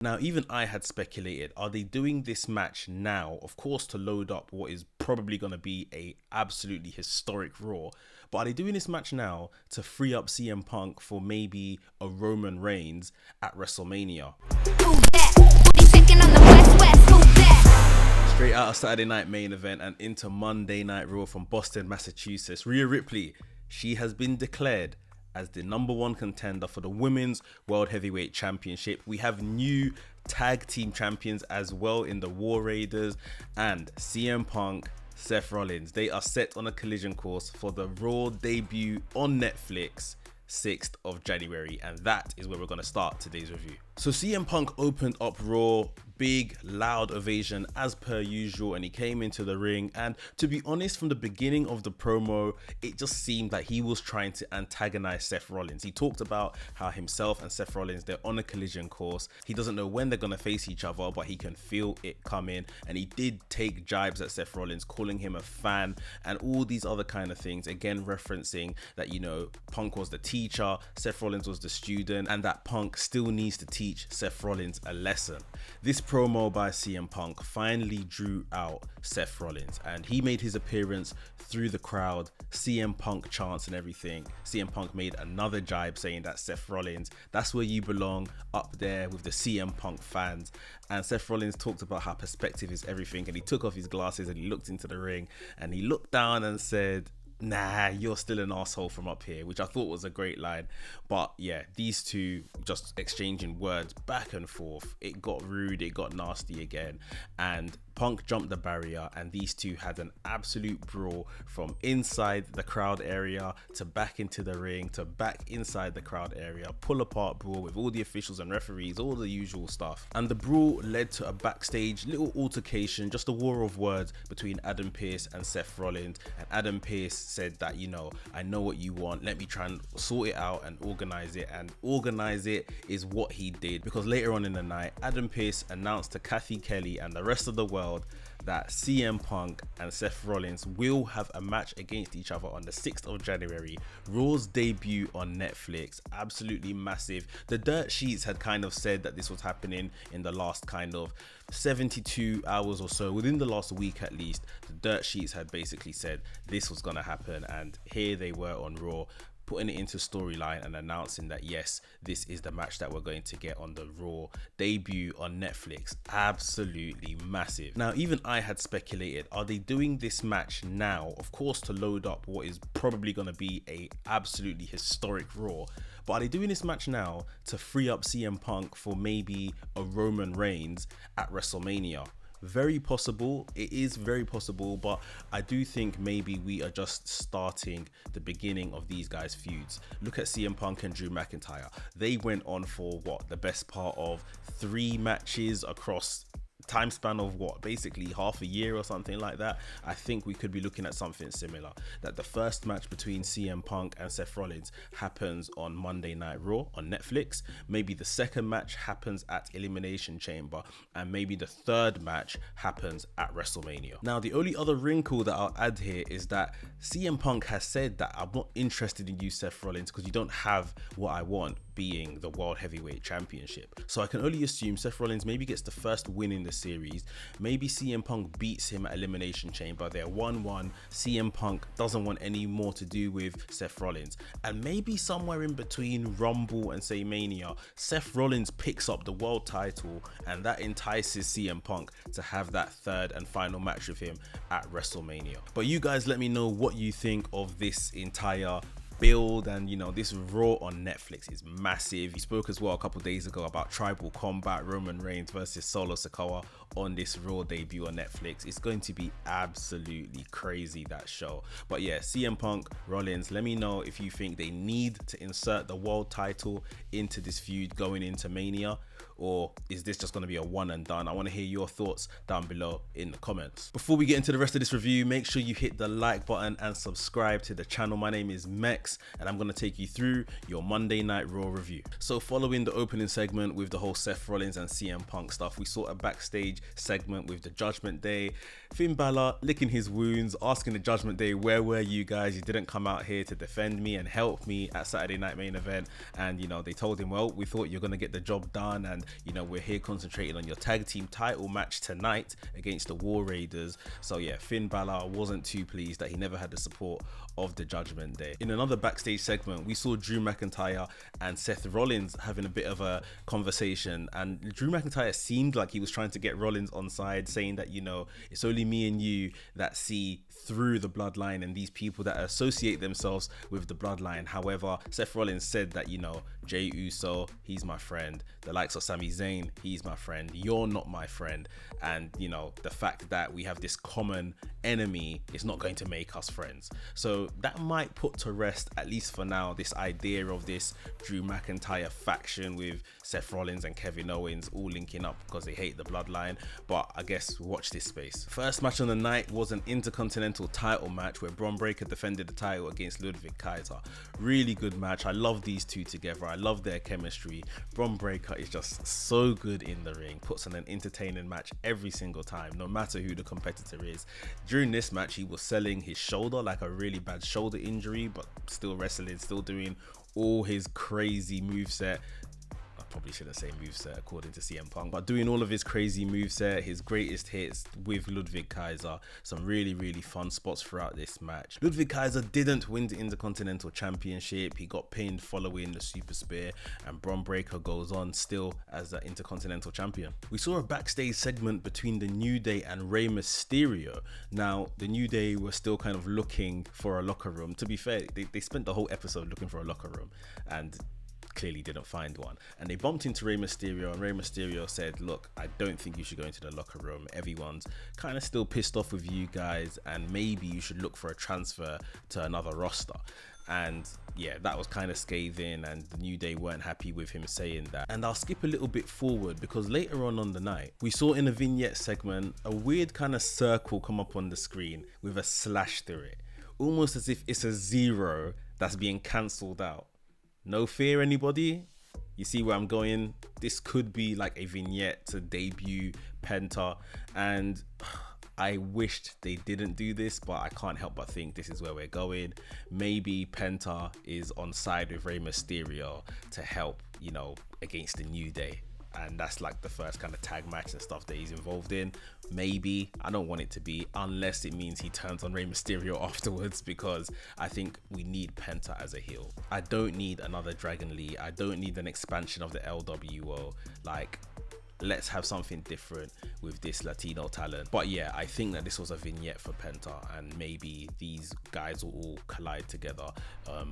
Now, even I had speculated, are they doing this match now, of course, to load up what is probably going to be a absolutely historic Raw, but are they doing this match now to free up CM Punk for maybe a Roman Reigns at WrestleMania? Straight out of Saturday Night Main Event and into Monday Night Raw from Boston, Massachusetts, Rhea Ripley, she has been declared as the #1 contender for the Women's World Heavyweight Championship. We have new tag team champions as well in the War Raiders, and CM Punk, Seth Rollins. They are set on a collision course for the Raw debut on Netflix, 6th of January, and that is where we're going to start today's review. So CM Punk opened up Raw, big loud ovation as per usual, and he came into the ring, and to be honest, from the beginning of the promo it just seemed like he was trying to antagonize Seth Rollins. He talked about how himself and Seth Rollins, they're on a collision course. He doesn't know when they're going to face each other, but he can feel it coming, and he did take jibes at Seth Rollins, calling him a fan and all these other kind of things, again referencing that, you know, Punk was the teacher, Seth Rollins was the student, and that Punk still needs to teach Seth Rollins a lesson. This promo by CM Punk finally drew out Seth Rollins, and he made his appearance through the crowd, CM Punk chants and everything. CM Punk made another jibe saying that Seth Rollins, that's where you belong, up there with the CM Punk fans. And Seth Rollins talked about how perspective is everything, and he took off his glasses and he looked into the ring and he looked down and said, "Nah, you're still an asshole from up here," which I thought was a great line. But yeah, these two just exchanging words back and forth. It got rude, it got nasty again, and Punk jumped the barrier, and these two had an absolute brawl from inside the crowd area to back into the ring to back inside the crowd area, pull apart brawl with all the officials and referees, all the usual stuff. And the brawl led to a backstage little altercation, just a war of words between Adam Pearce and Seth Rollins. And Adam Pearce said that, you know, I know what you want, let me try and sort it out and organize it. And organize it is what he did, because later on in the night, Adam Pearce announced to Kathy Kelly and the rest of the world that CM Punk and Seth Rollins will have a match against each other on the 6th of January, Raw's debut on Netflix. Absolutely massive. The dirt sheets had kind of said that this was happening in the last kind of 72 hours or so, within the last week at least. The dirt sheets had basically said this was going to happen, and here they were on Raw, putting it into storyline and announcing that yes, this is the match that we're going to get on the Raw debut on Netflix. Absolutely massive. Now, even I had speculated, are they doing this match now, of course, to load up what is probably going to be a absolutely historic Raw, but are they doing this match now to free up CM Punk for maybe a Roman Reigns at WrestleMania? Very possible. It is very possible, but I do think maybe we are just starting the beginning of these guys' feuds. Look at CM Punk and Drew McIntyre. They went on for what, the best part of 3 matches across time span of what, basically half a year or something like that. I think we could be looking at something similar, that the first match between CM Punk and Seth Rollins happens on Monday Night Raw on Netflix, maybe the second match happens at Elimination Chamber, and maybe the third match happens at WrestleMania. Now, the only other wrinkle that I'll add here is that CM Punk has said that I'm not interested in you, Seth Rollins, because you don't have what I want, being the World Heavyweight Championship. So I can only assume Seth Rollins maybe gets the first win in the series. Maybe CM Punk beats him at Elimination Chamber. They're 1-1. CM Punk doesn't want any more to do with Seth Rollins. And maybe somewhere in between Rumble and say Mania, Seth Rollins picks up the world title, and that entices CM Punk to have that third and final match with him at WrestleMania. But you guys let me know what you think of this entire build, and you know, this Raw on Netflix is massive. He spoke as well a couple days ago about Tribal Combat, Roman Reigns versus Solo Sikoa on this Raw debut on Netflix. It's going to be absolutely crazy, that show. But yeah, CM Punk, Rollins, let me know if you think they need to insert the world title into this feud going into Mania, or is this just going to be a one and done? I want to hear your thoughts down below in the comments. Before we get into the rest of this review, make sure you hit the like button and subscribe to the channel. My name is Mex, and I'm going to take you through your Monday Night Raw review. So following the opening segment with the whole Seth Rollins and CM Punk stuff, we saw a backstage backstage segment with the Judgment Day. Finn Balor licking his wounds, asking the Judgment Day, where were you guys? You didn't come out here to defend me and help me at Saturday Night Main Event. And, you know, they told him, well, we thought you're going to get the job done. And, you know, we're here concentrating on your tag team title match tonight against the War Raiders. So, yeah, Finn Balor wasn't too pleased that he never had the support of the Judgment Day. In another backstage segment, we saw Drew McIntyre and Seth Rollins having a bit of a conversation. And Drew McIntyre seemed like he was trying to get Rollins on side, saying that, you know, it's only me and you that see through the bloodline and these people that associate themselves with the bloodline. However, Seth Rollins said that, you know, Jey Uso, he's my friend. The likes of Sami Zayn, he's my friend. You're not my friend. And, you know, the fact that we have this common enemy is not going to make us friends. So that might put to rest, at least for now, this idea of this Drew McIntyre faction with Seth Rollins and Kevin Owens all linking up because they hate the bloodline. But I guess watch this space. First match on the night was an Intercontinental title match where Bron Breakker defended the title against Ludwig Kaiser. Really good match. I love these two together. I love their chemistry. Bron Breakker is just so good in the ring, puts on an entertaining match every single time, no matter who the competitor is. During this match, he was selling his shoulder, like a really bad shoulder injury, but still wrestling, still doing all his crazy moveset. Probably shouldn't say moveset according to CM Punk, but doing all of his crazy moveset, his greatest hits with Ludwig Kaiser. Some really, really fun spots throughout this match. Ludwig Kaiser didn't win the Intercontinental Championship. He got pinned following the Super Spear, and Bron Breakker goes on still as the Intercontinental Champion. We saw a backstage segment between the New Day and Rey Mysterio. Now, the New Day were still kind of looking for a locker room. To be fair, they spent the whole episode looking for a locker room, and clearly didn't find one. And they bumped into Rey Mysterio, and Rey Mysterio said, look, I don't think you should go into the locker room. Everyone's kind of still pissed off with you guys, and maybe you should look for a transfer to another roster. And yeah, that was kind of scathing, and the New Day weren't happy with him saying that. And I'll skip a little bit forward because later on the night, we saw in a vignette segment a weird kind of circle come up on the screen with a slash through it, almost as if it's a zero that's being cancelled out. No fear, anybody? You see where I'm going? This could be like a vignette to debut Penta, and I wished they didn't do this, but I can't help but think this is where we're going. Maybe Penta is on side with Rey Mysterio to help, you know, against the New Day. And that's like the first kind of tag match and stuff that he's involved in. Maybe. I don't want it to be, unless it means he turns on Rey Mysterio afterwards, because I think we need Penta as a heel. I don't need another Dragon Lee. I don't need an expansion of the LWO. Like, let's have something different with this Latino talent. But yeah, I think that this was a vignette for Penta, and maybe these guys will all collide together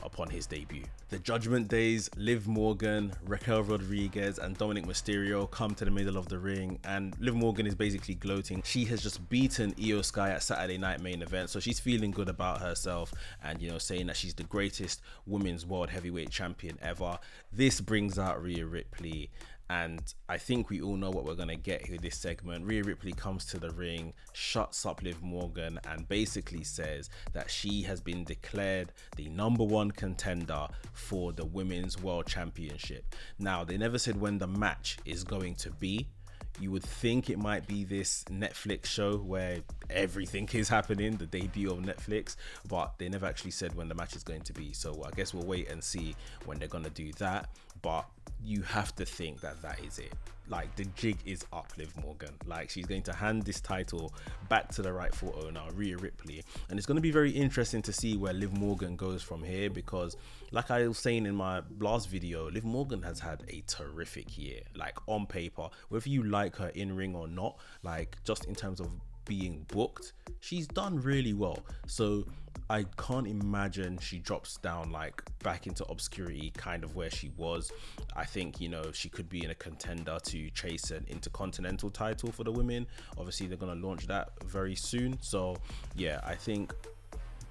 upon his debut. The Judgment Days, Liv Morgan, Raquel Rodriguez, and Dominic Mysterio come to the middle of the ring, and Liv Morgan is basically gloating. She has just beaten Io Sky at Saturday Night Main Event, so she's feeling good about herself, and, you know, saying that she's the greatest women's world heavyweight champion ever. This brings out Rhea Ripley, and I think we all know what we're going to get with this segment. Rhea Ripley comes to the ring, shuts up Liv Morgan, and basically says that she has been declared the #1 contender for the Women's World Championship. Now, they never said when the match is going to be. You would think it might be this Netflix show where everything is happening, the debut of Netflix, but they never actually said when the match is going to be. So I guess we'll wait and see when they're going to do that. But you have to think that that is it. Like, the jig is up, Liv Morgan. Like, she's going to hand this title back to the rightful owner, Rhea Ripley. And it's going to be very interesting to see where Liv Morgan goes from here, because like I was saying in my last video, Liv Morgan has had a terrific year. Like, on paper, whether you like her in ring or not, like, just in terms of being booked, she's done really well. So I can't imagine she drops down like back into obscurity, kind of where she was. I think, you know, she could be in a contender to chase an Intercontinental title for the women. Obviously they're going to launch that very soon, so yeah, I think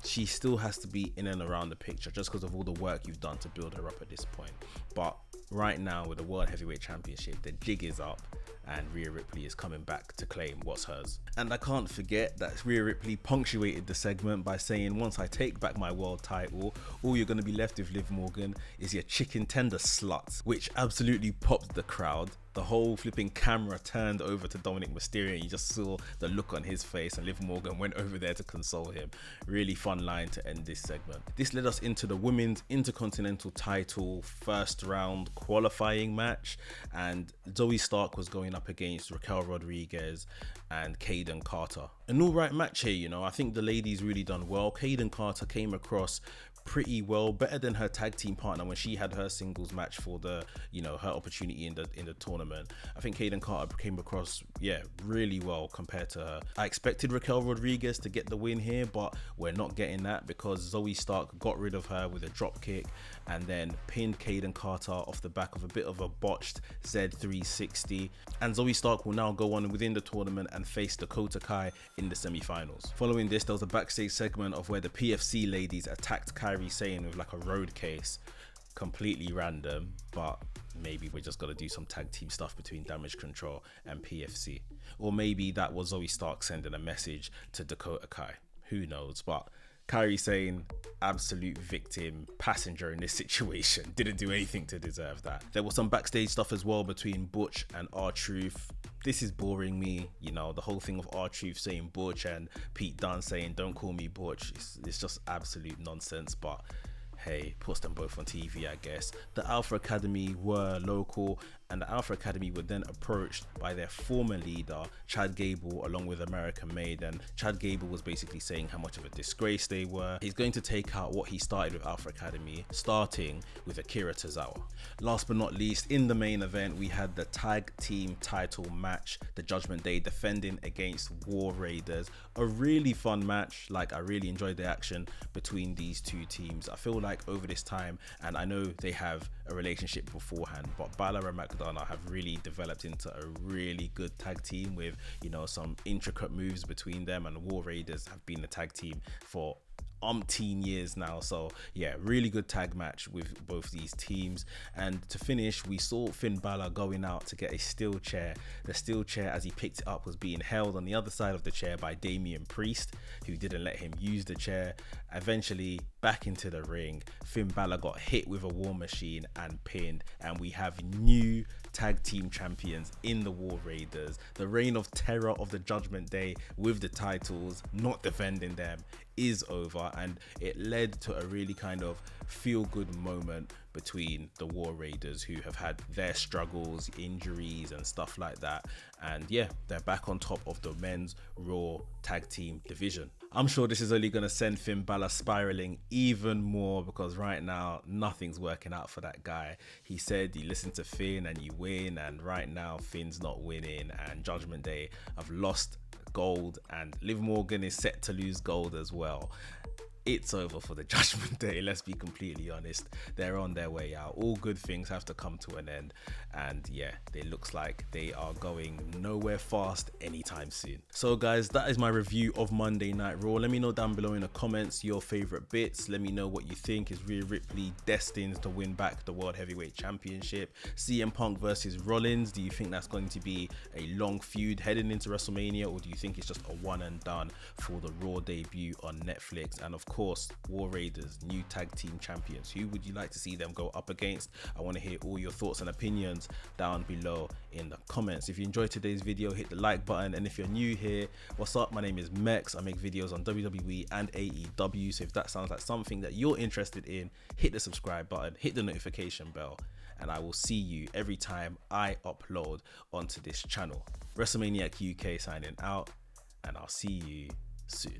she still has to be in and around the picture just because of all the work you've done to build her up at this point. But right now, with the World Heavyweight Championship, the jig is up, and Rhea Ripley is coming back to claim what's hers. And I can't forget that Rhea Ripley punctuated the segment by saying, once I take back my world title, all you're going to be left with, Liv Morgan, is your chicken tender slut, which absolutely popped the crowd. the whole flipping camera turned over to Dominic Mysterio and you just saw the look on his face, and Liv Morgan went over there to console him. Really fun line to end this segment. This led us into the women's intercontinental title first round qualifying match, and Zoe Stark was going up against Raquel Rodriguez and Kaden Carter. An alright match here, you know. I think the ladies really done well. Kaden Carter came across pretty well, better than her tag team partner when she had her singles match for the, you know, her opportunity in the tournament. I think Kaden Carter came across, yeah, really well compared to her. I expected Raquel Rodriguez to get the win here, but we're not getting that because Zoe Stark got rid of her with a drop kick and then pinned Kaden Carter off the back of a bit of a botched Z360. And Zoe Stark will now go on within the tournament and face Dakota Kai in the semi-finals. Following this, there was a backstage segment of where the PFC ladies attacked Kairi Sane with like a road case. Completely random, but maybe we're just gonna do some tag team stuff between Damage Control and PFC. Or maybe that was Zoe Stark sending a message to Dakota Kai. Who knows? But Kairi Sane, absolute victim, passenger in this situation. Didn't do anything to deserve that. There was some backstage stuff as well between Butch and R-Truth. This is boring me, you know, the whole thing of R-Truth saying Butch and Pete Dunne saying don't call me Butch. It's just absolute nonsense, but hey, puts them both on TV, I guess. The Alpha Academy were local, and the Alpha Academy were then approached by their former leader, Chad Gable, along with American Made. And Chad Gable was basically saying how much of a disgrace they were. He's going to take out what he started with Alpha Academy, starting with Akira Tozawa. Last but not least, in the main event, we had the tag team title match, the Judgment Day defending against War Raiders. A really fun match. Like, I really enjoyed the action between these two teams. I feel like over this time, and I know they have a relationship beforehand, but Balor and McDonough have really developed into a really good tag team with, you know, some intricate moves between them, and War Raiders have been a tag team for umpteen years now. So yeah, really good tag match with both these teams. And to finish, we saw Finn Balor going out to get a steel chair. The steel chair, as he picked it up, was being held on the other side of the chair by Damian Priest, who didn't let him use the chair. Eventually, back into the ring, Finn Balor got hit with a War Machine and pinned, and we have new tag team champions in the War Raiders. The reign of terror of the Judgment Day with the titles, not defending them, is over, and it led to a really kind of feel-good moment between the War Raiders, who have had their struggles, injuries and stuff like that, and yeah, they're back on top of the men's Raw tag team division. I'm sure this is only going to send Finn Balor spiraling even more, because right now nothing's working out for that guy. He said you listen to Finn and you win, and right now Finn's not winning, and Judgment Day have lost gold, and Liv Morgan is set to lose gold as well. It's over for the Judgment Day, let's be completely honest. They're on their way out. All good things have to come to an end, and yeah, it looks like they are going nowhere fast anytime soon. So guys, that is my review of Monday Night Raw. Let me know down below in the comments your favorite bits. Let me know what you think. Is Rhea Ripley destined to win back the World Heavyweight Championship? CM Punk versus Rollins, do you think that's going to be a long feud heading into WrestleMania, or do you think it's just a one and done for the Raw debut on Netflix? And of course, War Raiders, new tag team champions. Who would you like to see them go up against? I want to hear all your thoughts and opinions down below in the comments. If you enjoyed today's video, hit the like button, and if you're new here, what's up? My name is Mex. I make videos on WWE and AEW, so if that sounds like something that you're interested in, hit the subscribe button, hit the notification bell, and I will see you every time I upload onto this channel. WrestleManiac UK signing out, and I'll see you soon.